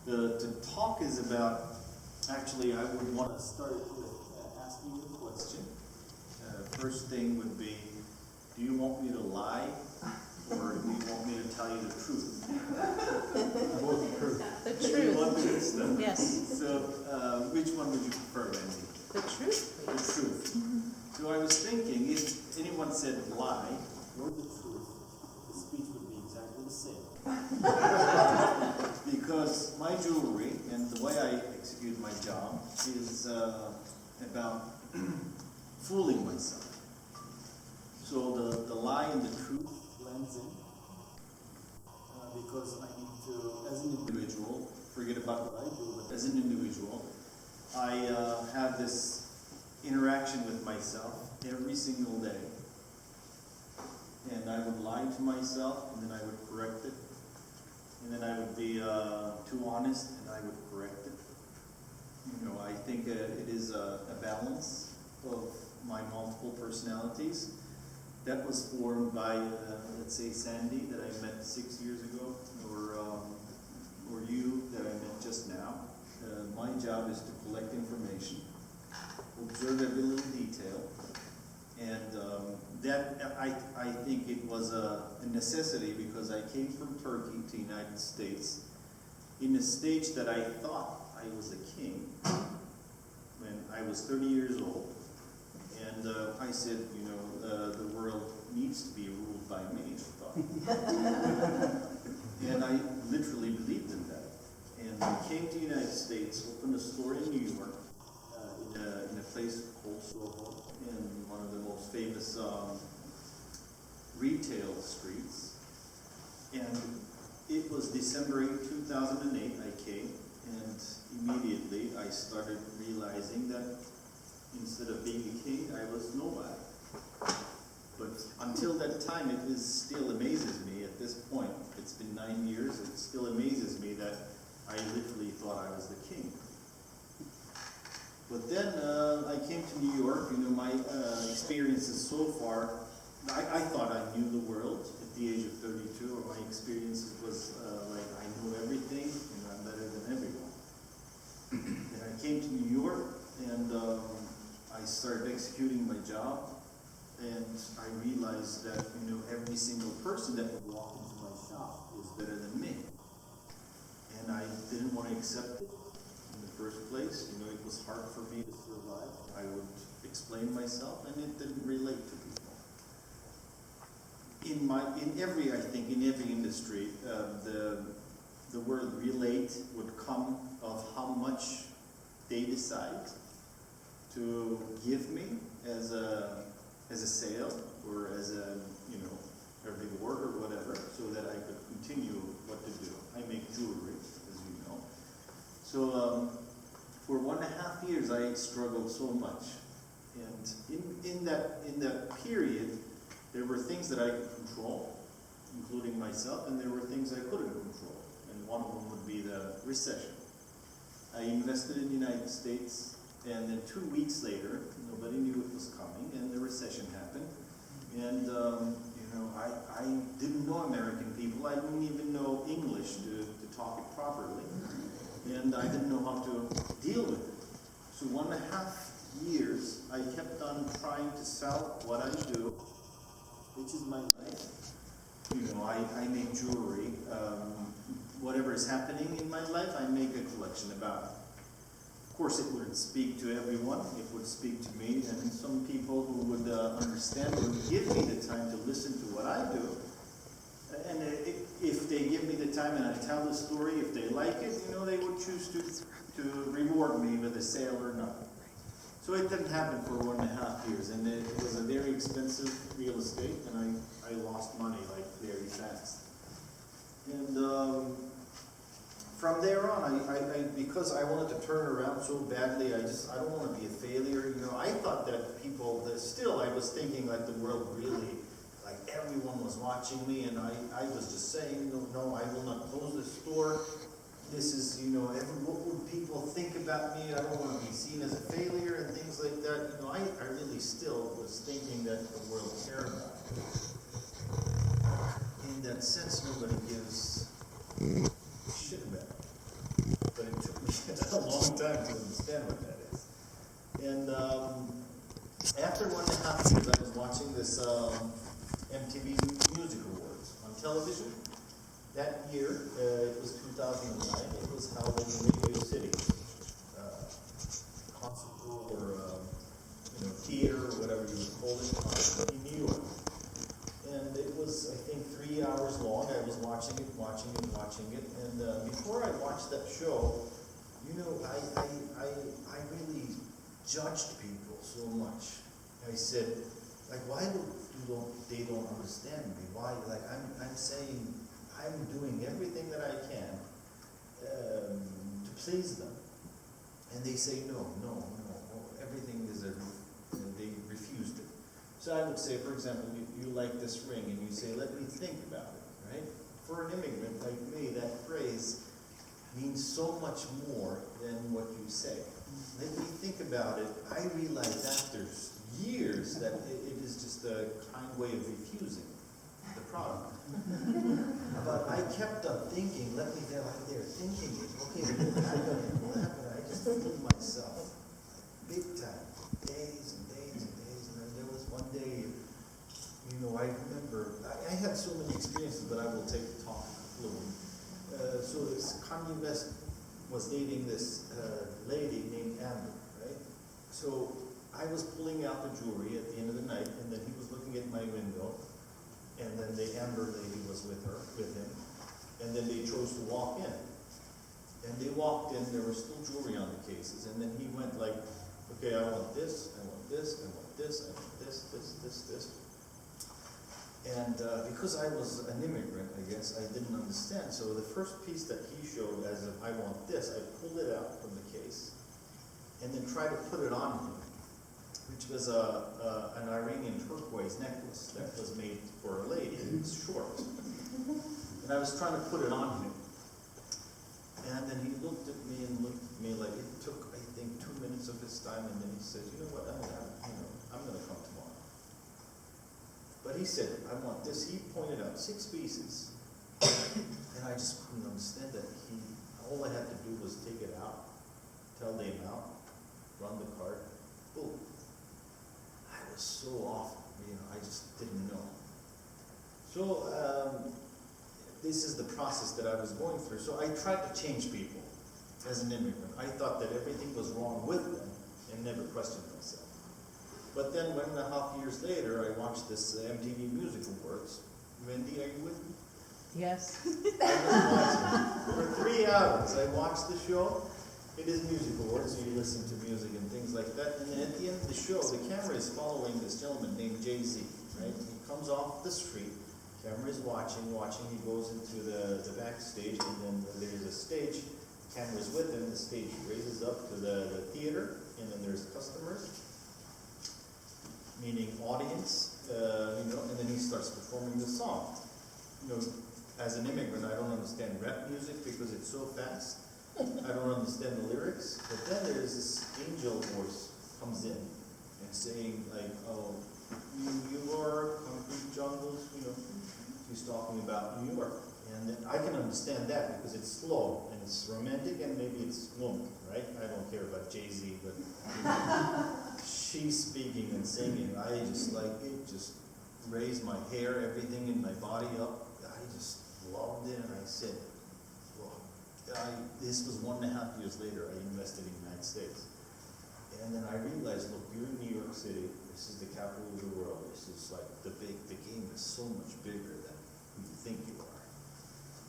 The talk is about, actually I would want to start with asking you a question. First thing would be, do you want me to lie or do you want me to tell you the truth? Both truth. The You want truth. the stuff? Yes. So which one would you prefer, Wendy? The truth, The please. truth. So I was thinking, if anyone said lie or the truth, the speech would be exactly the same. Because my jewelry and the way I execute my job is about fooling myself. So the lie and the truth blends in because I need to, as an individual, forget about what I do, but as an individual, I have this interaction with myself every single day. And I would lie to myself, and then I would correct it. And then I would be too honest, and I would correct it. You know, I think it is a balance of my multiple personalities. That was formed by, let's say, Sandy, that I met 6 years ago, or you, that I met just now. My job is to collect information, observe every little detail, and that I think it was a necessity because I came from Turkey to the United States in a stage that I thought I was a king when I was 30 years old. And I said, you know, the world needs to be ruled by me, I thought. And I literally believed in that. And I came to the United States, opened a store in New York, in a place called Soho, in one of the most famous retail streets. And it was December 8, 2008, I came, and immediately I started realizing that instead of being a king, I was nobody. But until that time, it still amazes me at this point. It's been 9 years, it still amazes me that I literally thought I was the king. But then I came to New York. You know, my experiences so far, I thought I knew the world at the age of 32, or my experiences was like I know everything, and I'm better than everyone. And I came to New York, and I started executing my job, and I realized that, you know, every single person that would walk into my shop is better than me. And I didn't want to accept it in the first place. You know, it was hard for me to survive. I would explain myself, and it didn't relate to people. In every industry, the word relate would come of how much they decide to give me as a sale or as a, you know, a reward or whatever, so that I could continue what to do. I make jewelry, as you know. So for 1.5 years, I struggled so much, and in that period, there were things that I could control, including myself, and there were things I couldn't control. And one of them would be the recession. I invested in the United States, and then 2 weeks later, nobody knew it was coming, and the recession happened. And you know, I didn't know American people. I didn't even know English to talk it properly, and I didn't know how to deal with it. So 1.5 years, I kept on trying to sell what I do, which is my life. You know, I make jewelry. Whatever is happening in my life, I make a collection about it. Of course, it wouldn't speak to everyone. It would speak to me, and some people who would understand would give me the time to listen to what I do. And if they give me the time and I tell the story, if they like it, you know, they would choose to reward me with a sale or not. So it didn't happen for 1.5 years, and it was a very expensive real estate, and I lost money like very fast. And from there on, because I wanted to turn around so badly, I don't want to be a failure. You know, I thought that I was thinking like the world really, like everyone was watching me, and I was just saying, no, I will not close the store. This is, you know, what would people think about me? I don't want to be seen as a failure and things like that. You know, I really still was thinking that the world cared about me. In that sense, nobody gives a shit about it. time to understand what that is. And after 1.5 years, I was watching this MTV Music Awards on television. That year, it was 2009, it was held in Radio City, concert hall or theater or whatever you would call it, in New York. And it was, I think, 3 hours long. I was watching it. And before I watched that show, I really judged people so much. I said, like, why they don't understand me? Why? Like, I'm saying, I'm doing everything that I can to please them, and they say no. Everything is they refused it. So I would say, for example, you like this ring, and you say, let me think about it, right? For an immigrant like me, that phrase means so much more than what you say. Let me think about it. I realized after years that it is just a kind way of refusing the product. But I kept on thinking, let me get out there thinking it. Okay, what happened? I just fooled myself. Big time. Days and days and days. And then there was one day, I remember, I had so many experiences, but I will take the talk a little bit. So this Kanye West was dating this lady named Amber, right? So I was pulling out the jewelry at the end of the night, and then he was looking at my window, and then the Amber lady was with him, and then they chose to walk in. And they walked in, there was still jewelry on the cases, and then he went like, okay, I want this, I want this, I want this, I want this. And because I was an immigrant, I guess, I didn't understand. So the first piece that he showed as if I want this, I pulled it out from the case and then tried to put it on him, which was an Iranian turquoise necklace that was made for a lady. It was short. And I was trying to put it on him. And then he looked at me like it took, I think, 2 minutes of his time, and then he said, you know what, I'm going to come tomorrow. But he said, I want this. He pointed out 6 pieces, and I just couldn't understand that. All I had to do was take it out, tell the amount, run the card, boom. I was so off, I just didn't know. So this is the process that I was going through. So I tried to change people as an immigrant. I thought that everything was wrong with them and never questioned myself. But then 1.5 years later, I watched this MTV Music Awards. Wendy, are you with me? Yes. I was watching. For 3 hours, I watched the show. It is Music Awards, so you listen to music and things like that. And then at the end of the show, the camera is following this gentleman named Jay-Z, right? He comes off the street, camera is watching. He goes into the backstage, and then there's a stage. The camera's with him. The stage raises up to the theater, and then there's customers, meaning audience, and then he starts performing the song. As an immigrant, I don't understand rap music because it's so fast. I don't understand the lyrics. But then there's this angel voice comes in and saying like, oh, New York, concrete jungles, he's talking about New York. And then I can understand that because it's slow and it's romantic and maybe it's woman, right? I don't care about Jay-Z, but she's speaking and singing. I just just raised my hair, everything in my body up. I just loved it, and I said, well, this was 1.5 years later, I invested in the United States. And then I realized, look, you're in New York City, this is the capital of the world, this is like the game is so much bigger than you think you are.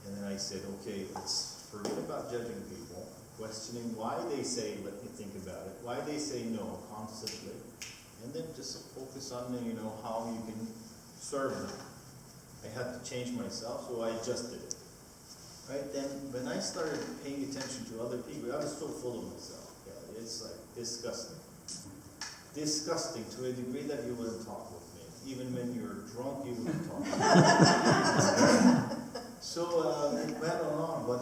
And then I said, okay, let's forget about judging people, questioning why they say, let me think about it, why they say no constantly, and then just focus on how you can serve them. I had to change myself, so I adjusted it. Right then, when I started paying attention to other people, I was so full of myself. Yeah, it's like disgusting. Disgusting to a degree that you wouldn't talk with me. Even when you're drunk, you wouldn't talk with me. So it went on, but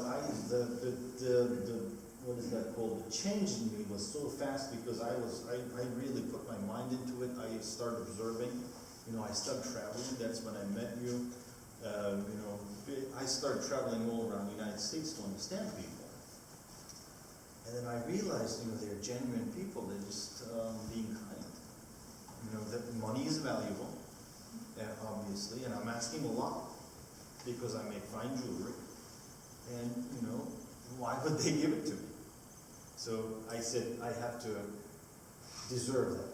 what is that called? The change in me was so fast because I really put my mind into it. I started observing. I started traveling. That's when I met you. I started traveling all around the United States to understand people. And then I realized, they're genuine people. They're just being kind. That money is valuable, obviously, and I'm asking a lot because I make fine jewelry. And, why would they give it to me? So I said, I have to deserve that.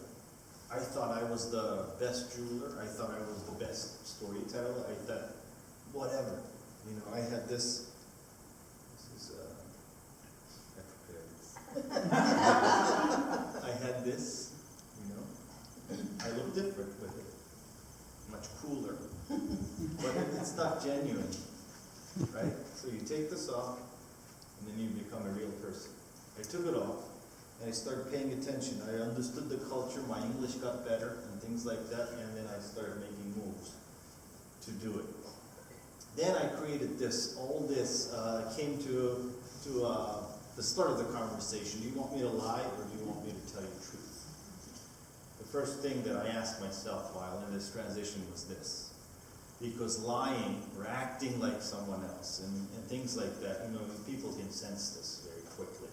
I thought I was the best jeweler. I thought I was the best storyteller. I thought, whatever. I had this. This is, I prepared this. I had this, I look different with it. Much cooler. But it's not genuine, right? So you take this off, and then you become a real person. I took it off, and I started paying attention. I understood the culture, my English got better, and things like that, and then I started making moves to do it. Then I created this. All this came to the start of the conversation. Do you want me to lie, or do you want me to tell you the truth? The first thing that I asked myself while in this transition was this. Because lying or acting like someone else and things like that, people can sense this very quickly.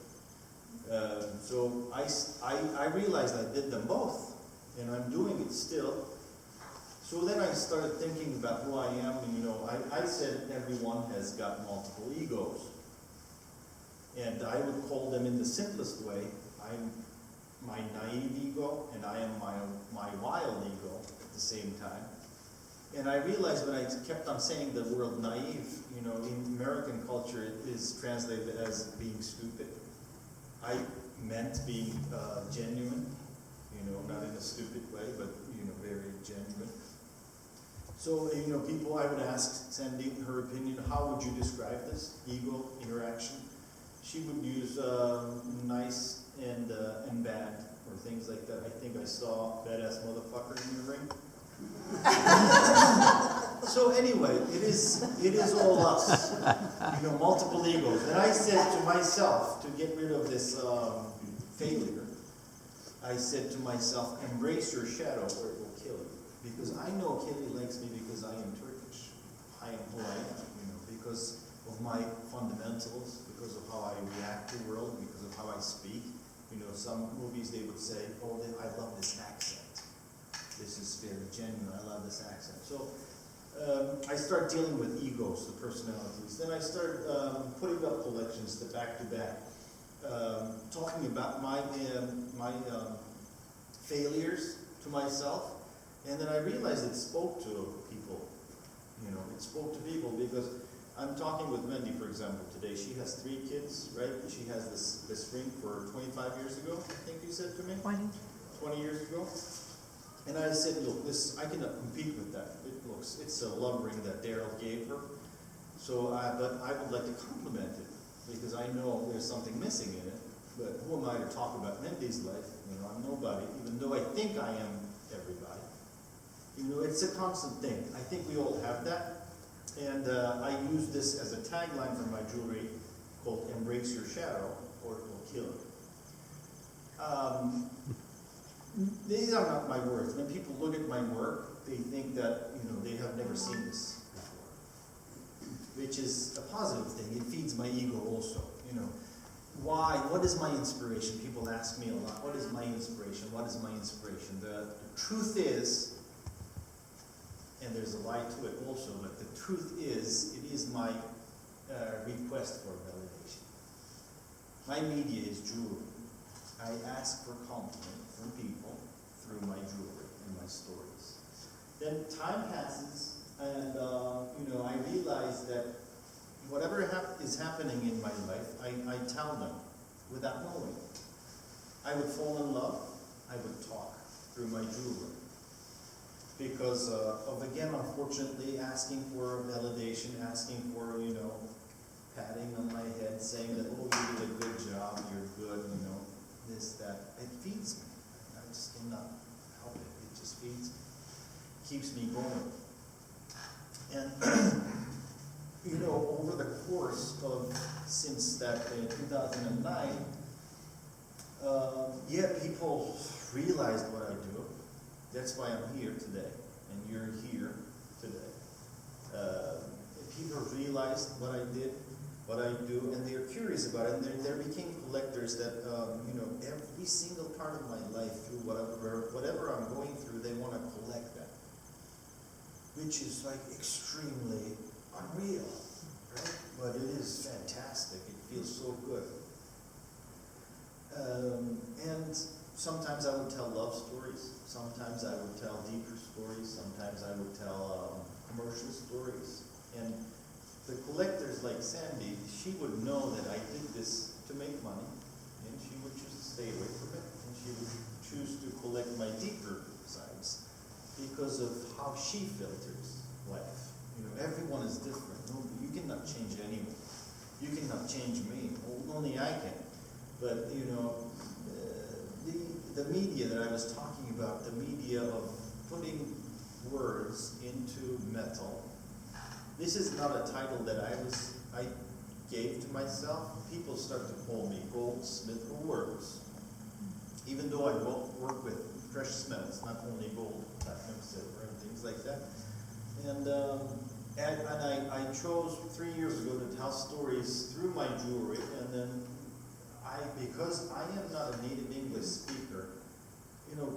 So I realized I did them both, and I'm doing it still. So then I started thinking about who I am, and I said everyone has got multiple egos. And I would call them in the simplest way, I'm my naive ego, and I am my wild ego at the same time. And I realized when I kept on saying the word naive, in American culture it is translated as being stupid. I meant being genuine, not in a stupid way, but very genuine. So, I would ask Sandy her opinion, how would you describe this ego interaction? She would use nice and bad, or things like that. I think I saw badass motherfucker in the ring. So anyway, it is all us, multiple egos. And I said to myself, to get rid of this failure, I said to myself, embrace your shadow or it will kill you. Because I know Kelly likes me because I am Turkish. I am who I am, because of my fundamentals, because of how I react to the world, because of how I speak. Some movies they would say, oh, I love this accent. This is very genuine, I love this accent. So I start dealing with egos, the personalities. Then I start putting up collections, the back-to-back, talking about my failures to myself. And then I realized it spoke to people. It spoke to people because I'm talking with Wendy, for example, today. She has 3 kids, right? She has this ring for 25 years ago, I think you said to me? 20 years ago. And I said, look, I cannot compete with that. It's a love ring that Daryl gave her. So, but I would like to compliment it because I know there's something missing in it. But who am I to talk about Wendy's life? I'm nobody, even though I think I am everybody. It's a constant thing. I think we all have that. And I use this as a tagline for my jewelry called Embrace Your Shadow or It Will Kill You. These are not my words. When people look at my work, they think that, they have never seen this before. Which is a positive thing. It feeds my ego also, Why? What is my inspiration? People ask me a lot, what is my inspiration? What is my inspiration? The truth is, and there's a lie to it also, but the truth is, it is my request for validation. My media is jewelry. I ask for compliment from people through my jewelry and my stories. Then time passes, and I realize that whatever is happening in my life, I tell them without knowing. I would fall in love, I would talk through my jewelry. Because of, again, unfortunately, asking for validation, asking for, patting on my head, saying that, oh, you did a good job, you're good, this, that. It feeds me. I just cannot help it. It just feeds me. Keeps me going. And, over the course of, since that 2009, people realized what I do. That's why I'm here today, and you're here today. People realized what I did. what I do, and they're curious about it, and they became collectors that, every single part of my life, through whatever I'm going through, they want to collect that, which is like extremely unreal, right? But it is fantastic. It feels so good. And sometimes I would tell love stories. Sometimes I would tell deeper stories. Sometimes I would tell commercial stories. And the collectors like Sandy, she would know that I did this to make money, and she would choose to stay away from it, and she would choose to collect my deeper sides because of how she filters life. Everyone is different. No, you cannot change anyone. You cannot change me. Only I can. But the media that I was talking about, the media of putting words into metal. This is not a title that I gave to myself. People start to call me goldsmith for words, even though I work with precious metals, not only gold, platinum, silver, and things like that. And I chose 3 years ago to tell stories through my jewelry, and then because I am not a native English speaker,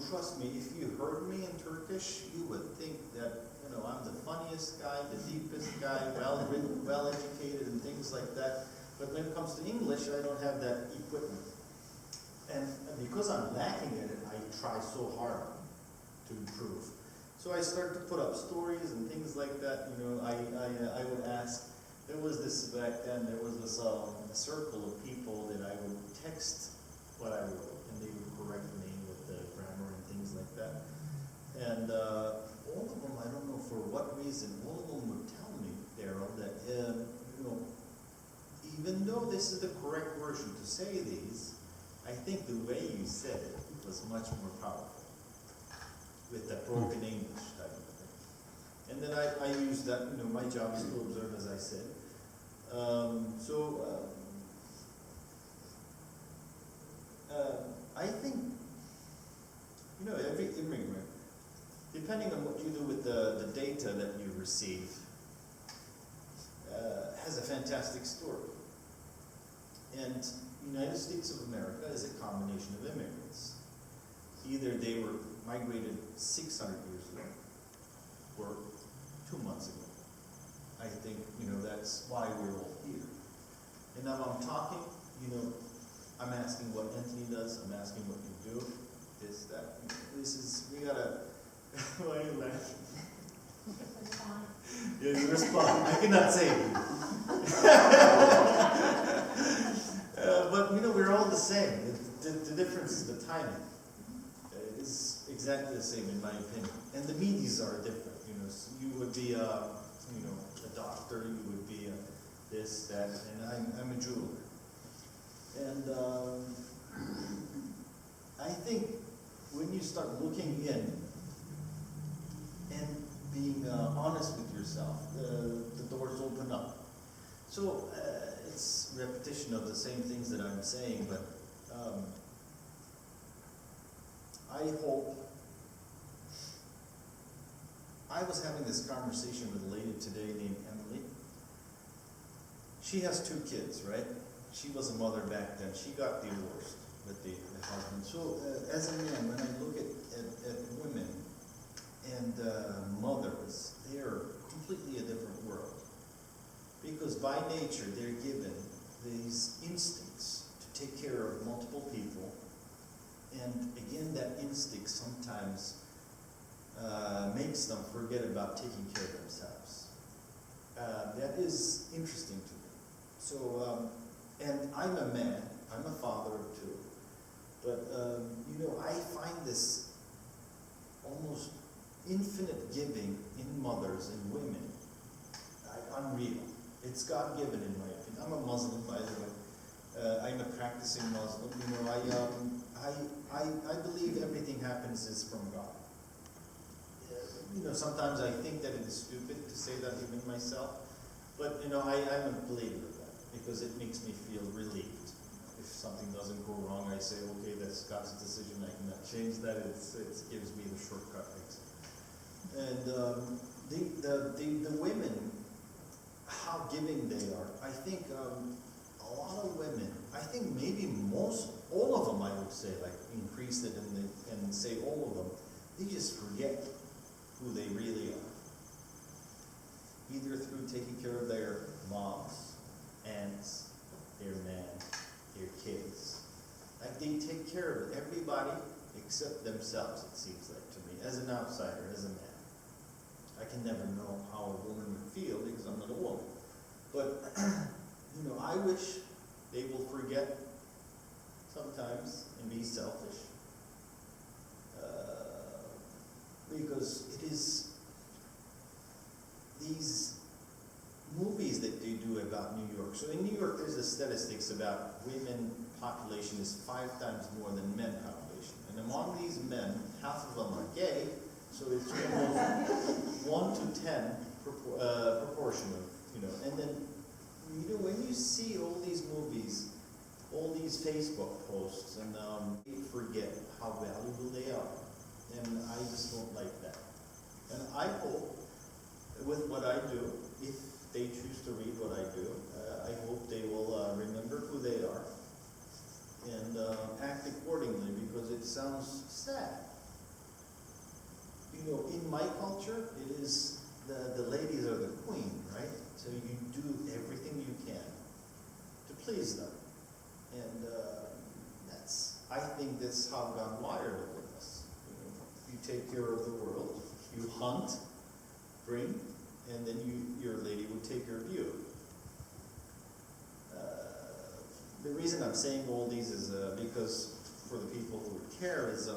trust me, if you heard me in Turkish, you would think that, I'm the funniest guy, the deepest guy, well-written, well-educated, and things like that. But when it comes to English, I don't have that equipment. And because I'm lacking in it, I try so hard to improve. So I start to put up stories and things like that. I would ask, there was this, back then, there was this a circle of people that I would text what I wrote, and they would correct me with the grammar and things like that. And all of them, I don't know for what reason, all of them would tell me, Daryl, that, even though this is the correct version to say these, I think the way you said it was much more powerful with that broken English type of thing. And then I use that, my job is to observe, as I said. I think, every immigrant, depending on what you do with the data that you receive, has a fantastic story. And the United States of America is a combination of immigrants. Either they were migrated 600 years ago or 2 months ago. I think, that's why we're all here. And now I'm talking, I'm asking what Anthony does, I'm asking what you do, this, that. We gotta, why are you laughing? Respond. Yeah, you respond. I cannot say it. But, we're all the same. The difference is the timing. It's exactly the same, in my opinion. And the medias are different. So you would be a doctor, you would be this, that, and I'm a jeweler. And I think when you start looking in and being honest with yourself, the doors open up. So it's repetition of the same things that I'm saying, but I hope. I was having this conversation with a lady today named Emily. She has 2 kids, right? She was a mother back then. She got divorced with the husband. So as a man, when I look at women and mothers, they're completely a different world. Because by nature, they're given these instincts to take care of multiple people. And again, that instinct sometimes makes them forget about taking care of themselves. That is interesting to me. So, and I'm a man, I'm a father of 2. But, I find this almost infinite giving in mothers and women unreal. It's God-given in my opinion. I'm a Muslim, by the way. I'm a practicing Muslim. I believe everything happens is from God. Sometimes I think that it is stupid to say that even myself, but I'm a believer of that because it makes me feel relieved. If something doesn't go wrong, I say, okay, that's God's decision. I cannot change that. It gives me the shortcut exit. And the women, how giving they are. I think a lot of women, I think maybe all of them, I would say, like increase it and say all of them, they just forget who they really are. Either through taking care of their moms, aunts, their man, their kids. Like they take care of everybody except themselves, it seems like to me, as an outsider, as a man. I can never know how a woman would feel because I'm not a woman. But, I wish they will forget sometimes and be selfish. Because it is these movies that they do about New York. So in New York, there's the statistics about women population is 5 times more than men population. And among these men, half of them are gay, so it's almost 1 to 10 proportion of, and then, when you see all these movies, all these Facebook posts, and you forget how valuable they are. And I just don't like that. And I hope, with what I do, if they choose to read what I do, I hope they will remember who they are and act accordingly, because it sounds sad. In my culture, it is the ladies are the queen, right? So you do everything you can to please them. And I think that's how God wired it with us. You take care of the world, you hunt, bring, and then your lady would take care of you. The reason I'm saying all these is because for the people who would care is,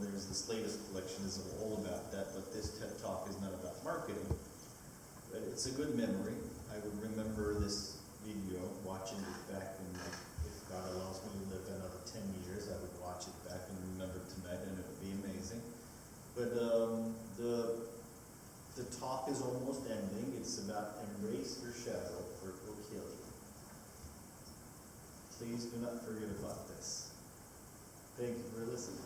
there's this latest collection is all about that, but this TED Talk is not about marketing. But it's a good memory. I would remember this video, watching it back in, if God allows me to live another 10 years, I would watch it back and remember tonight, and it would be amazing. But the talk is almost ending. It's about embrace your shadow, for it will kill you. Please do not forget about this. Thank you for listening.